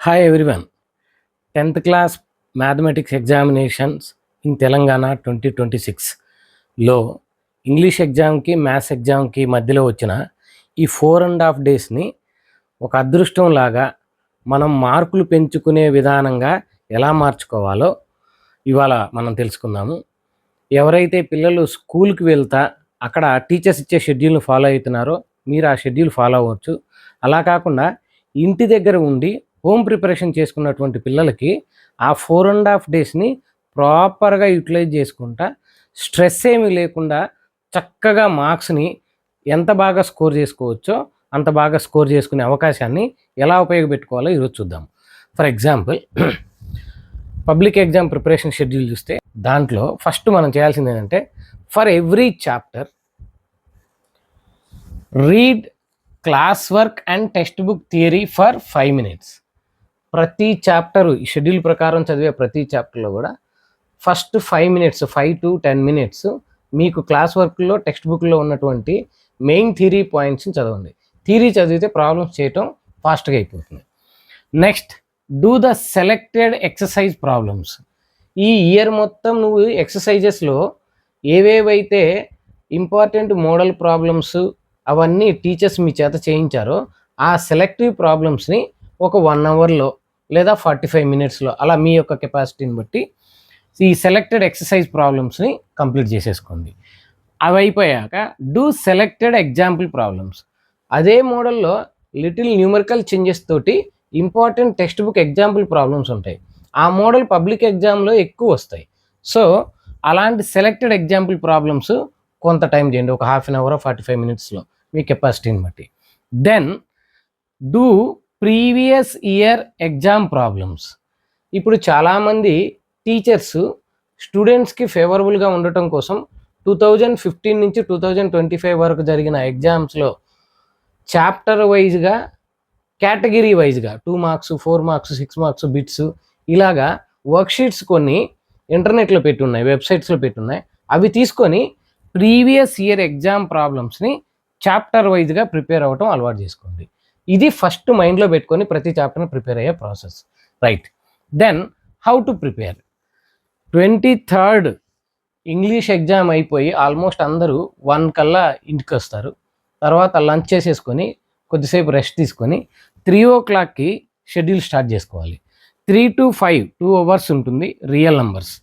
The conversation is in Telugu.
Hi everyone. 10th class mathematics examinations in Telangana 2026లో ఇంగ్లీష్ ఎగ్జామ్కి మ్యాథ్స్ ఎగ్జామ్కి మధ్యలో వచ్చిన ఈ 4.5 డేస్ని ఒక అదృష్టం లాగా మనం మార్కులు పెంచుకునే విధానంగా ఎలా మార్చుకోవాలో ఇవాళ మనం తెలుసుకుందాము. ఎవరైతే పిల్లలు స్కూల్కి వెళ్తా అక్కడ టీచర్స్ ఇచ్చే షెడ్యూల్ని ఫాలో అవుతున్నారో మీరు ఆ షెడ్యూల్ ఫాలో అవ్వచ్చు. అలా కాకుండా ఇంటి దగ్గర ఉండి హోమ్ ప్రిపరేషన్ చేసుకున్నటువంటి పిల్లలకి ఆ 4.5 డేస్ని ప్రాపర్గా యూటిలైజ్ చేసుకుంటా స్ట్రెస్ ఏమీ లేకుండా చక్కగా మార్క్స్ని ఎంత బాగా స్కోర్ చేసుకోవచ్చో అంత బాగా స్కోర్ చేసుకునే అవకాశాన్ని ఎలా ఉపయోగపెట్టుకోవాలో ఈరోజు చూద్దాం. For example public exam preparation schedule చూస్తే దాంట్లో ఫస్ట్ మనం చేయాల్సింది ఏంటంటే for every chapter read class work and text book theory for 5 minutes. ప్రతి చాప్టరు ఈ షెడ్యూల్ ప్రకారం చదివే ప్రతి చాప్టర్లో కూడా ఫస్ట్ 5 minutes 5 to 10 minutes మీకు క్లాస్ వర్క్లో టెక్స్ట్ బుక్లో ఉన్నటువంటి మెయిన్ థియరీ పాయింట్స్ని చదవండి. థియరీ చదివితే ప్రాబ్లమ్స్ చేయటం ఫాస్ట్గా అయిపోతుంది. Next do the selected exercise problems. ఈ ఇయర్ మొత్తం నువ్వు ఎక్సర్సైజెస్లో ఏవేవైతే ఇంపార్టెంట్ మోడల్ ప్రాబ్లమ్స్ అవన్నీ టీచర్స్ మీ చేత చేయించారో ఆ సెలెక్టివ్ ప్రాబ్లమ్స్ని ఒక 1 hourలో లేదా 45 minutesలో అలా మీ యొక్క కెపాసిటీని బట్టి ఈ సెలెక్టెడ్ ఎక్సర్సైజ్ ప్రాబ్లమ్స్ని కంప్లీట్ చేసేసుకోండి. అవి అయిపోయాక డూ సెలెక్టెడ్ ఎగ్జాంపుల్ ప్రాబ్లమ్స్. అదే మోడల్లో లిటిల్ న్యూమరికల్ చేంజెస్ తోటి important textbook example problems ఉంటాయి. ఆ మోడల్ పబ్లిక్ ఎగ్జామ్లో ఎక్కువ వస్తాయి. సో అలాంటి సెలెక్టెడ్ ఎగ్జాంపుల్ ప్రాబ్లమ్స్ కొంత టైం చేయండి, ఒక 1/2 hour 45 minutesలో మీ కెపాసిటీని బట్టి. Then do previous year exam problems. ఇప్పుడు చాలామంది టీచర్స్ స్టూడెంట్స్కి ఫేవరబుల్గా ఉండటం కోసం 2015 నుంచి 2025 వరకు జరిగిన ఎగ్జామ్స్లో చాప్టర్ వైజ్గా కేటగిరీ వైజ్గా 2 marks 4 marks 6 marks బిట్స్ ఇలాగా వర్క్షీట్స్ కొన్ని ఇంటర్నెట్లో పెట్టున్నాయి, వెబ్సైట్స్లో పెట్టున్నాయి. అవి తీసుకొని ప్రీవియస్ ఇయర్ ఎగ్జామ్ ప్రాబ్లమ్స్ని చాప్టర్ వైజ్గా ప్రిపేర్ అవ్వటం అలవాటు చేసుకోండి. ఇది ఫస్ట్ మైండ్లో పెట్టుకొని ప్రతి చాప్టర్ని ప్రిపేర్ అయ్యే process. Right. Then how to prepare. 23rd English exam అయిపోయి ఆల్మోస్ట్ అందరూ 1 కల్లా ఇంటికి వస్తారు. తర్వాత లంచ్ చేసేసుకొని కొద్దిసేపు రెస్ట్ తీసుకొని 3 o'clockకి షెడ్యూల్ స్టార్ట్ చేసుకోవాలి. 3 to 5 2 hours ఉంటుంది రియల్ నంబర్స్.